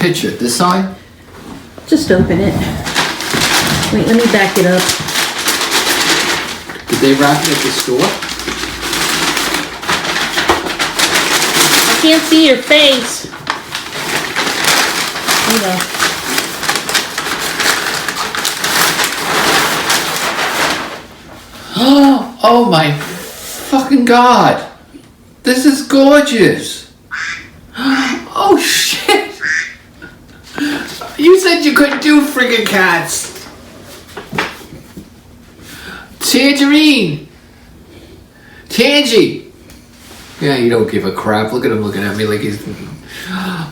picture? This side? Just open it. Wait, let me back it up. Did they wrap it at the store? I can't see your face. Hold on. Oh my fucking God. This is gorgeous. Oh shit. You said you couldn't do friggin' cats. Tangerine. Tangy. Yeah, you don't give a crap. Look at him looking at me like he's...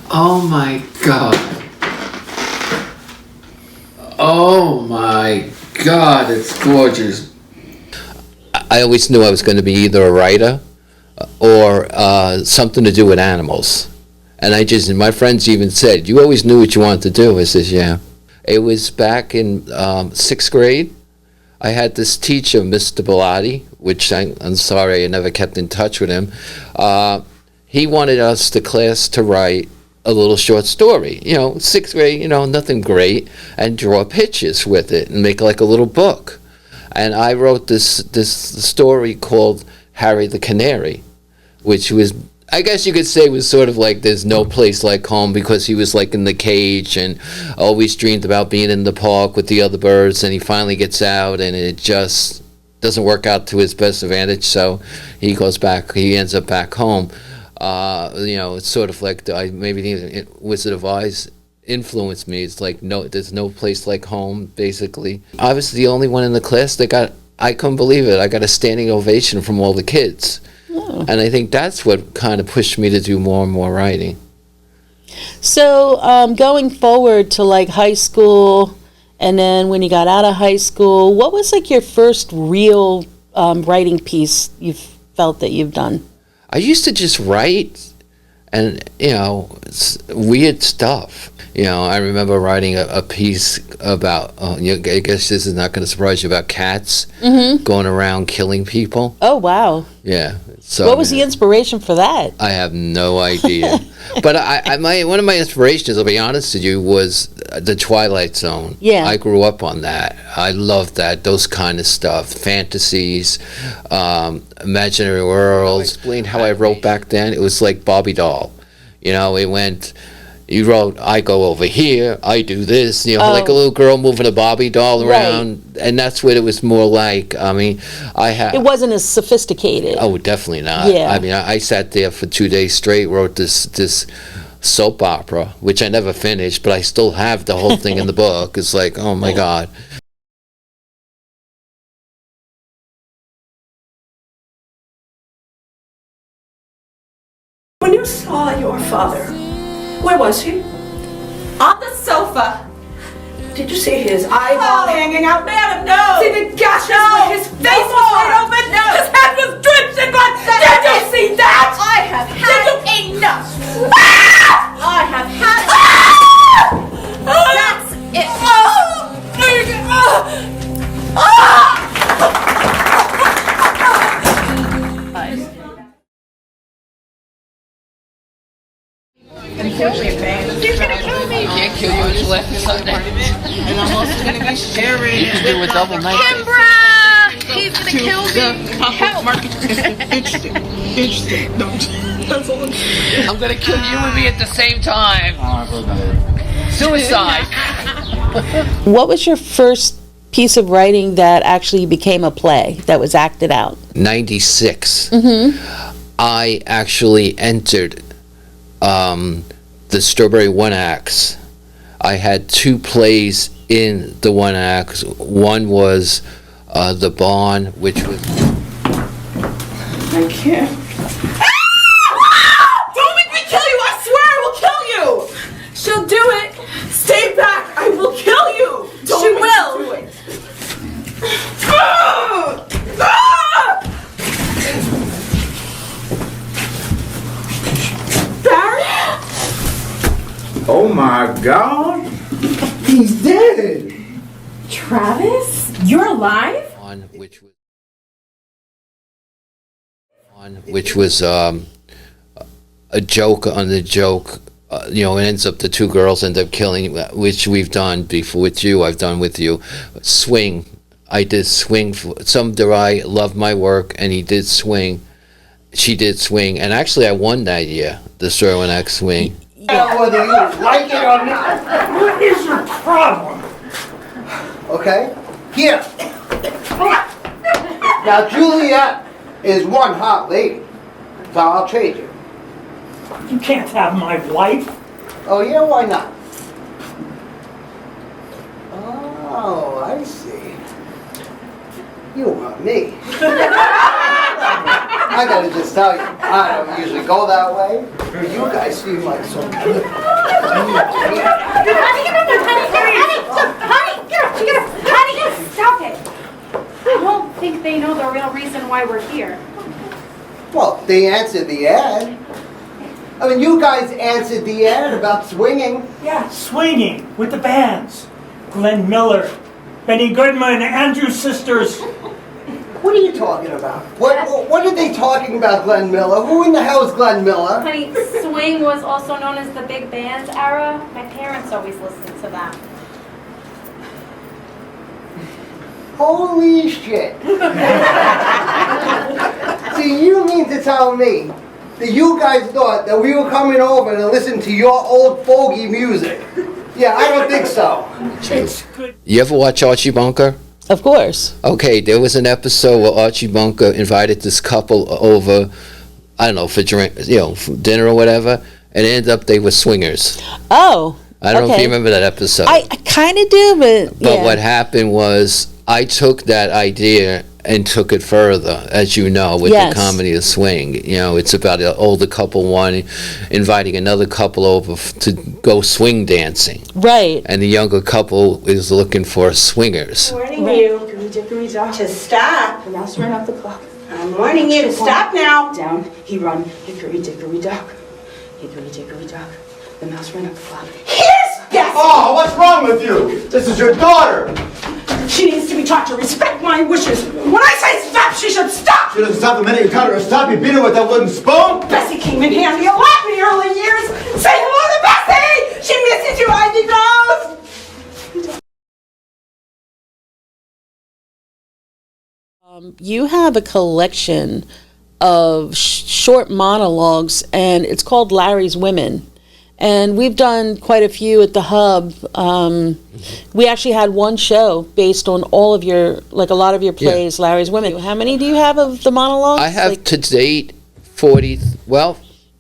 Oh my God. Oh my God, it's gorgeous. I always knew I was going to be either a writer or something to do with animals. And my friends even said, you always knew what you wanted to do. I says, yeah. It was back in 6th grade. I had this teacher, Mr. Bellotti, which I'm sorry I never kept in touch with him. He wanted us, the class, to write a little short story. 6th grade, nothing great, and draw pictures with it and make like a little book. And I wrote this story called Harry the Canary, which was, I guess you could say, was sort of like There's No Place Like Home, because he was like in the cage and always dreamed about being in the park with the other birds, and he finally gets out and it just doesn't work out to his best advantage, so he ends up back home. It's sort of like maybe the Wizard of Oz influenced me. It's like, there's no place like home, basically. I was the only one in the class that I couldn't believe it, I got a standing ovation from all the kids. Oh. And I think that's what kind of pushed me to do more and more writing. So going forward to like high school, and then when you got out of high school, what was like your first real writing piece you felt that you've done? I used to just write, and it's weird stuff. I remember writing a piece about, I guess this is not going to surprise you, about cats going around killing people. Oh, wow. Yeah. So what was the inspiration for that? I have no idea. But one of my inspirations, I'll be honest with you, was the Twilight Zone. Yeah. I grew up on that. I loved that, those kind of stuff, fantasies, imaginary worlds. I explained how I wrote back then. It was like Barbie doll. It went... You wrote, I go over here, I do this, like a little girl moving a Barbie doll around, right. And that's what it was more like. It wasn't as sophisticated. Oh, definitely not. Yeah. I sat there for 2 days straight, wrote this soap opera, which I never finished, but I still have the whole thing in the book. It's like, oh my God. When you saw your father, where was he? On the sofa. Did you see his eyeball hanging out? Madam, no! See the gashes where his face was wide open? No! His head was drenched in blood! Did you see that? I have had enough! Ah! I have had That's it! He's gonna kill me! I can't kill you until after Sunday. And I'm also gonna be sharing. You can do a double night. Kimbra! He's gonna kill me! Help! Interesting. No, that's all I'm saying. I'm gonna kill you and me at the same time. Suicide. What was your first piece of writing that actually became a play that was acted out? 96. I actually entered the Strawberry One Acts. I had 2 plays in the One Acts. One was The Barn, which was... I can't. Don't make me kill you! I swear I will kill you! She'll do it! Stay back! I will kill you! Don't She make will. me do it! Ah! Ah! Barry? Oh my God! He's dead! Travis? You're alive? Which was a joke on the joke it ends up the two girls end up killing, which we've done before with you. I've done with you. Swing. I did swing. Some guy loved my work, and he did swing. She did swing, and actually, I won that year. The Sterling X swing. Yeah, whether you like it or not. What is your problem? Okay? Here. Now, Juliet is one hot lady, so I'll trade you. You can't have my wife. Oh, yeah? Why not? Oh, I see. You want me. I gotta just tell you, I don't usually go that way, but you guys seem like so good. Honey, stop it. I don't think they know the real reason why we're here. Well, they answered the ad. I mean, you guys answered the ad about swinging. Yeah, swinging with the bands. Glenn Miller, Benny Goodman, Andrews Sisters. What are you talking about? What are they talking about, Glenn Miller? Who in the hell is Glenn Miller? Honey, swing was also known as the big bands era. My parents always listened to that. Holy shit. See, you mean to tell me that you guys thought that we were coming over to listen to your old fogey music? Yeah, I don't think so. It's good. You ever watch Archie Bunker? Of course. Okay, there was an episode where Archie Bunker invited this couple over, I don't know, for drink, for dinner or whatever, and it ended up they were swingers. Oh. I don't know if okay. you remember that episode. I kind of do, but yeah. What happened was I took that idea and took it further, as you know, with Yes. the comedy of swing. It's about an older couple one inviting another couple over to go swing dancing. Right. And the younger couple is looking for swingers. Warning you to stop. The mouse ran off the clock. I'm warning you to stop now. Down, he run, hickory dickory dock. Hickory dickory dock. The mouse ran off the clock. Yes. Oh, what's wrong with you? This is your daughter. She needs to be taught to respect my wishes. When I say stop, she should stop. She doesn't stop the minute you tell her to stop. You beat her with that wooden spoon. Bessie came in handy a lot in the early years. Say hello to Bessie. She misses you, Ivy Rose. You have a collection of short monologues, and it's called Larry's Women. And we've done quite a few at the Hub. We actually had one show based on all of your, like a lot of your plays, Larry's Women. How many do you have of the monologues? I have to date 40, well,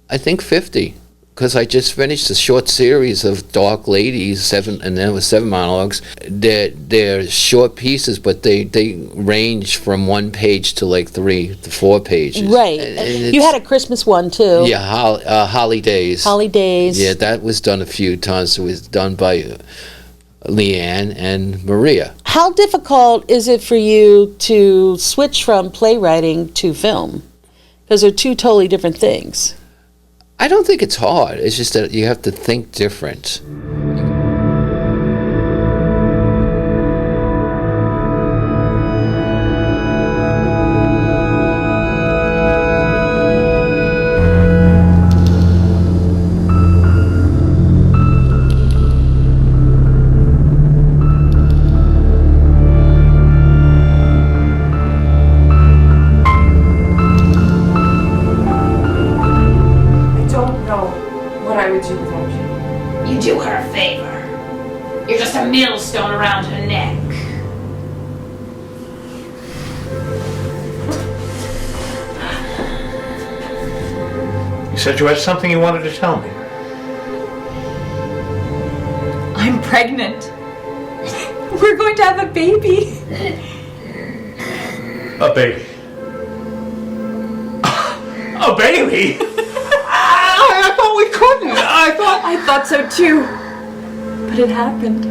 I think 50, because I just finished a short series of Dark Ladies, 7, and then it was 7 monologues. They're short pieces, but they range from 1 page to like 3 to 4 pages. Right. And You had a Christmas one, too. Yeah, Holly Days. Holly Days. Yeah, that was done a few times. It was done by Leanne and Maria. How difficult is it for you to switch from playwriting to film? Because they're two totally different things. I don't think it's hard. It's just that you have to think different. You do her a favor. You're just a millstone around her neck. You said you had something you wanted to tell me. I'm pregnant. We're going to have a baby. A baby. A baby? I thought we couldn't. I thought so too. But it happened.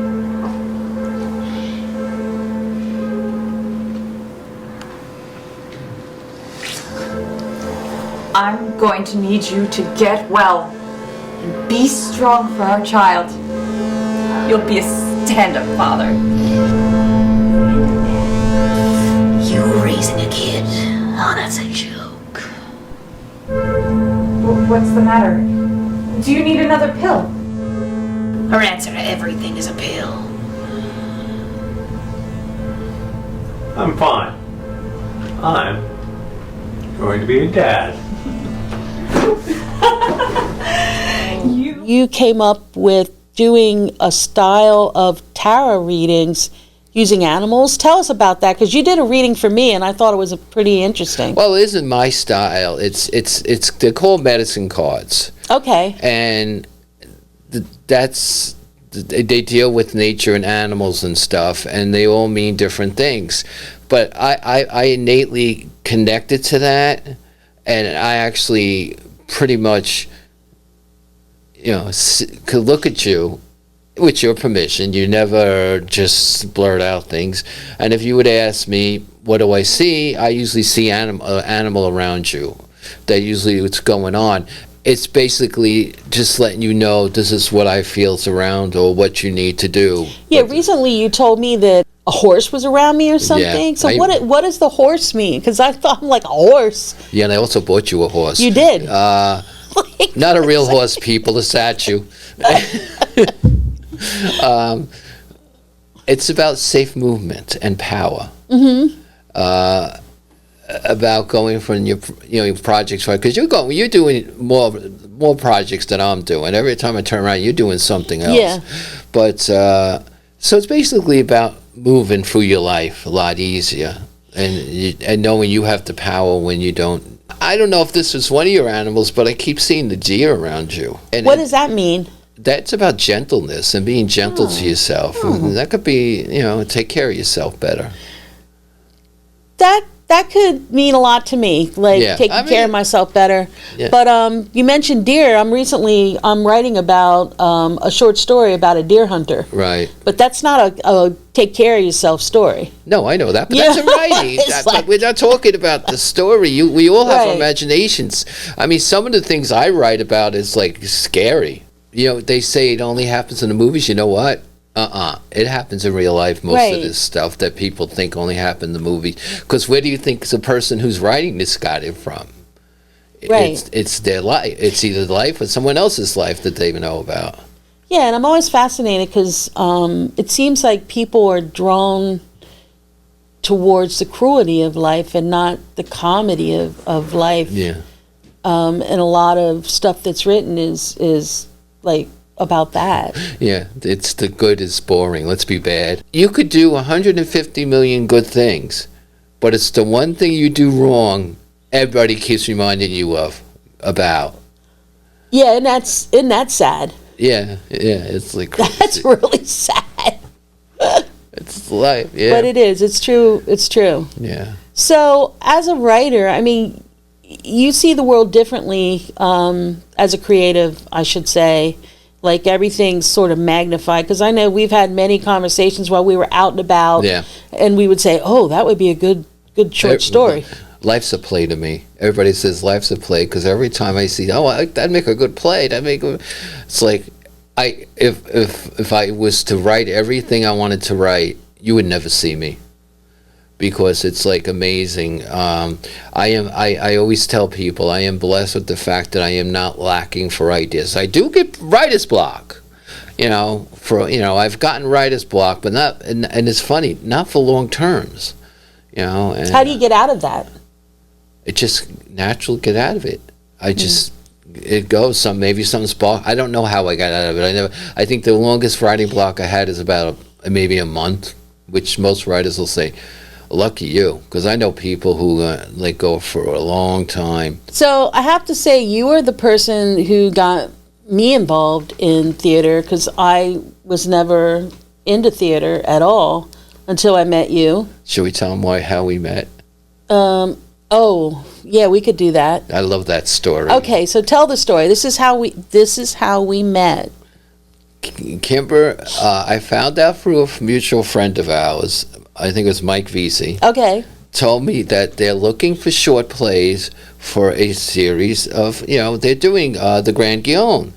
I'm going to need you to get well and be strong for our child. You'll be a stand-up father. You raising a kid? Oh, that's a joke. What's the matter? Do you need another pill? Her answer to everything is a pill. I'm fine. I'm going to be a dad. You came up with doing a style of tarot readings using animals. Tell us about that, because you did a reading for me and I thought it was pretty interesting. Well, it isn't my style. It's they're called medicine cards. Okay. And they deal with nature and animals and stuff, and they all mean different things. But I innately connected to that, and I actually pretty much, could look at you with your permission. You never just blurt out things. And if you would ask me, what do I see? I usually see animal around you. That usually what's going on. It's basically just letting you know this is what I feel's around or what you need to do. Yeah, recently you told me that a horse was around me or something. Yeah, So what does the horse mean? Because I thought I'm like a horse. Yeah, and I also bought you a horse. You did? Not a real horse, people, a statue. It's about safe movement and power. Mm-hmm. About going from your projects, right? Because you're doing more projects than I'm doing. Every time I turn around, you're doing something else. Yeah. But so it's basically about moving through your life a lot easier, and knowing you have the power when you don't. I don't know if this is one of your animals, but I keep seeing the deer around you. And What does that mean? That's about gentleness and being gentle to yourself. And that could be, take care of yourself better. That could mean a lot to me, like taking care of myself better. Yeah. But you mentioned deer. I'm writing about a short story about a deer hunter. Right. But that's not a take care of yourself story. No, I know that, but that's a writing. But we're not talking about the story. We all have imaginations. I mean, some of the things I write about is like scary. They say it only happens in the movies. You know what? It happens in real life. Most of this stuff that people think only happened in the movies. Because where do you think the person who's writing this got it from? Right. It's their life. It's either life or someone else's life that they know about. Yeah, and I'm always fascinated because it seems like people are drawn towards the cruelty of life and not the comedy of life. Yeah. And a lot of stuff that's written is like about that. Yeah, it's the good is boring. Let's be bad. You could do 150 million good things, but it's the one thing you do wrong everybody keeps reminding you about. Yeah, and that's sad. Yeah, it's like that's really sad. It's life, yeah. But it is. It's true. It's true. Yeah. So, as a writer, I mean, you see the world differently as a creative, I should say. Like everything's sort of magnified, because I know we've had many conversations while we were out and about, and we would say, "Oh, that would be a good short story." Life's a play to me. Everybody says life's a play because every time I see, that'd make a good play. It's like, if I was to write everything I wanted to write, you would never see me. Because it's like amazing. I always tell people I am blessed with the fact that I am not lacking for ideas. I do get writer's block, I've gotten writer's block, but not, and it's funny, not for long terms, And how do you get out of that? It just natural get out of it. It goes. Maybe some spark. I don't know how I got out of it. I think the longest writing block I had is about maybe a month, which most writers will say. Lucky you, because I know people who go for a long time. So I have to say, you are the person who got me involved in theater, because I was never into theater at all until I met you. Should we tell them how we met? Oh, yeah, we could do that. I love that story. Okay, so tell the story. This is how we met. Kimber, I found out through a mutual friend of ours. I think it was Mike Vesey. Okay. Told me that they're looking for short plays for a series of, they're doing the Grand Guion.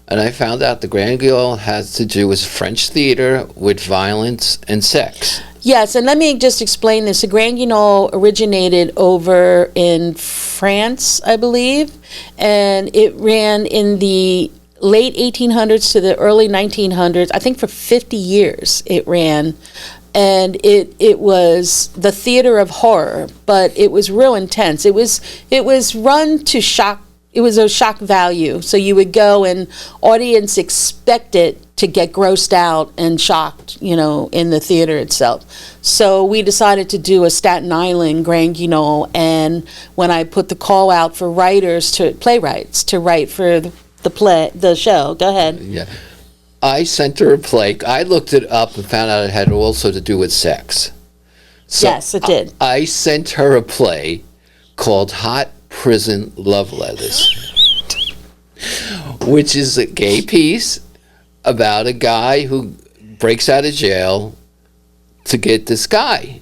And I found out the Grand Guion has to do with French theater with violence and sex. Yes, and let me just explain this. The Grand Guion originated over in France, I believe, and it ran in the late 1800s to the early 1900s. I think for 50 years it ran. And it was the theater of horror, but it was real intense. It was run to shock. It was a shock value. So you would go and audience expected to get grossed out and shocked, in the theater itself. So we decided to do a Staten Island Grand Guignol, and when I put the call out for playwrights to write for the show. Go ahead. Yeah. I sent her a play. I looked it up and found out it had also to do with sex. So yes, it did. I sent her a play called Hot Prison Love Letters, which is a gay piece about a guy who breaks out of jail to get this guy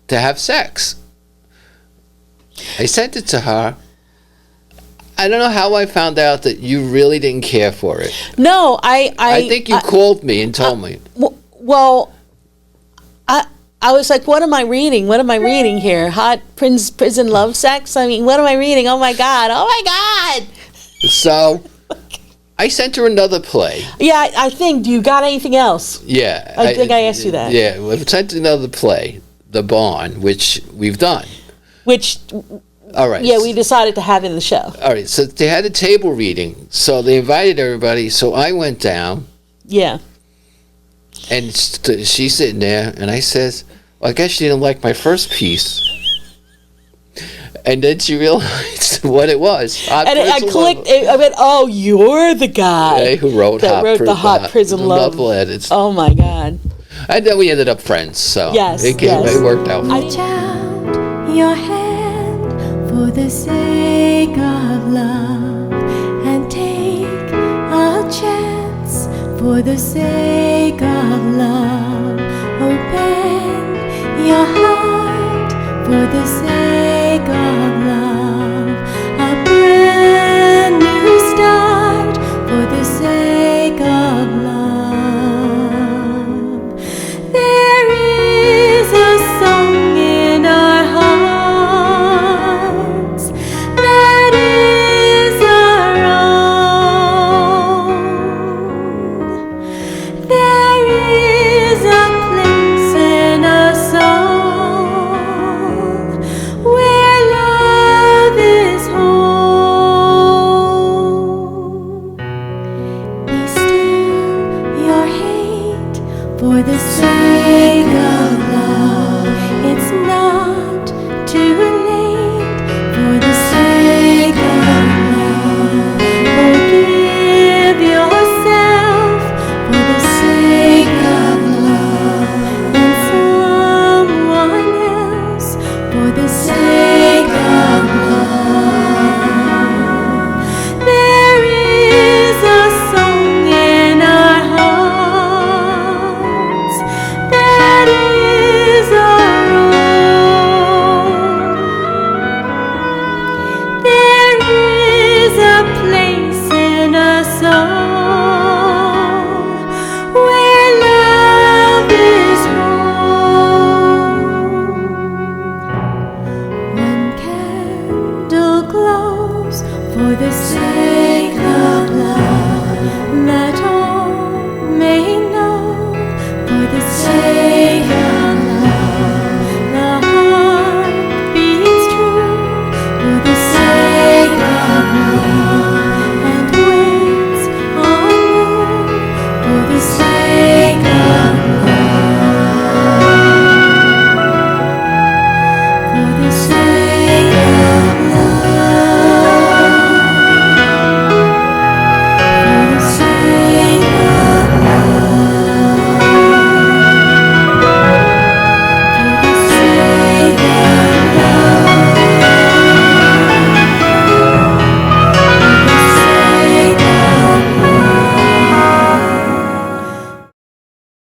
to have sex. I sent it to her. I don't know how I found out that you really didn't care for it. No, I think you called me and told me. Well, I was like, what am I reading? What am I reading here? Hot prison love sex? I mean, what am I reading? Oh my God. So I sent her another play. Yeah, I think. Do you got anything else? Yeah. I think I asked you that. Yeah, we sent another play, The Barn, which we've done. All right. Yeah, we decided to have it in the show. All right, so they had a table reading. So they invited everybody. So I went down. Yeah. And she's sitting there, and I says, well, I guess she didn't like my first piece. And then she realized what it was. And I clicked. I went, "Oh, you're the guy who wrote the Hot Prison Love Letters." Oh my God! And then we ended up friends. So it worked out. Reach out your hand for the sake of love, and take a chance for the sake of love. Open your heart for the sake